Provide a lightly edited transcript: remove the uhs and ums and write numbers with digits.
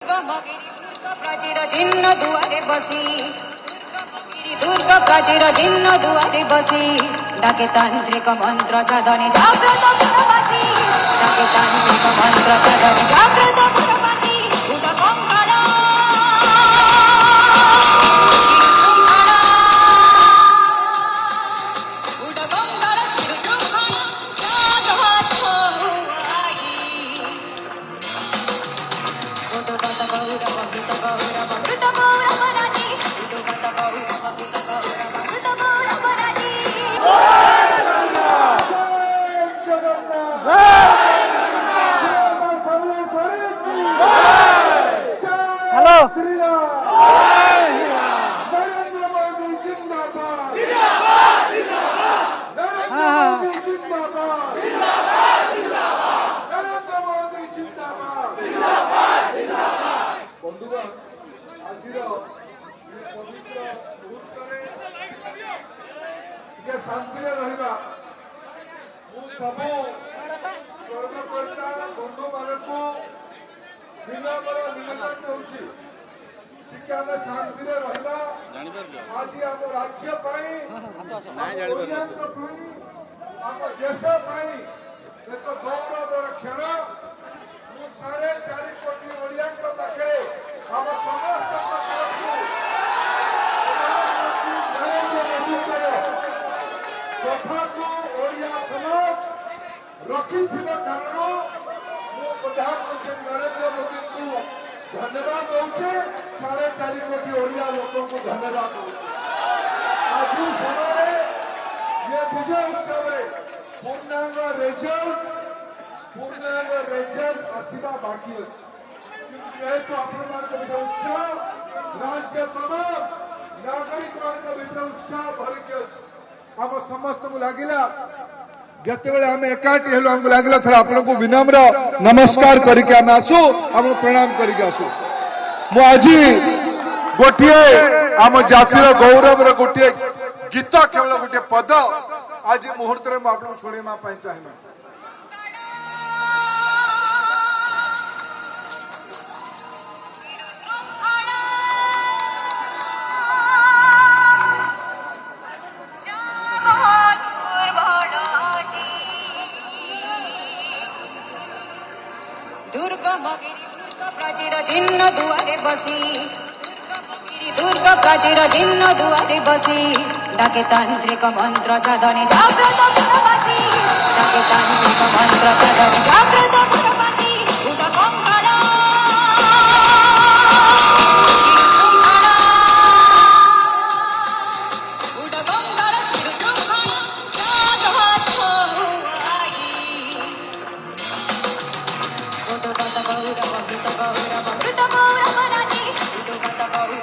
দুর্গা প্রাচীর চিহ্ন দুয়ারে বসি দুর্গা প্রাচীর চিহ্ন দুয়ারে বসি ডাকে তান্ত্রিক মন্ত্র সাধনে জাগ্রত পুরবাসী ডাকে তান্ত্রিক মন্ত্র সাধনে জাগ্রত পুরবাসী উদা কঙ্কাড়া উদা কঙ্কাড়া চির শৃঙ্খলা জাগত হুয়াই উদগত গৌরব ভূত গৌরব মৃত গৌরব রাজি উদগত গৌরব ভূত গৌরব মৃত গৌরব রাজি হ্যালো नरेंद्र मोदी जिंदाबाद হ্যাঁ नरेंद्र मोदी जिंदाबाद बंधुगण आज पवित्र मुहूर्त शांति रहा सब कर्मकर्ता बंधु मान विनम्र निवेदन करुच्ची आम शांति रहा आज आम राज्य आम देश एक गौरवर क्षण मु 4.5 कोटी ओडिया पाखे आम समस्त कथा को ओडिया समाज रखि कारण प्रधानमंत्री नरेंद्र मोदी को धन्यवाद दूचे 4.5 कोटी ओडिया लोक को धन्यवाद दूचे आज समय ये विजय उत्सव पूर्णांग रिजल्ट आसवा बाकी अच्छे जेहेतु आपण उत्साह राज्य तमाम नागरिक उत्साह भरिक अच्छे आम समस्त को लगिला जिते आम एकाठी हेलु आमको लगे थर आपन को विनम्र नमस्कार करके आम आसु आम प्रणाम करके आसु आज गोटे आम जातिर गौरव गोटे गीत केवल गोटे पद आज मुहूर्त में आपको शुणा चाहिए दुर्गा प्राचीर चिन्ह दुआरे बसी दुर्गा प्राचीर चिन्ह दुआरे बसी डाके तांत्रिक मंत्र साधने जाग्रत पुरबासी डाके तांत्रिक मंत्र साधने जाग्रत पुरबासी उदा कङ्काड़ा चिर शृङ्खला उदा कङ्काड़ा चिर शृङ्खला जागत हुआई उदगत गौरव भूत गौरव मृत गौरव राजी उदगत गौरव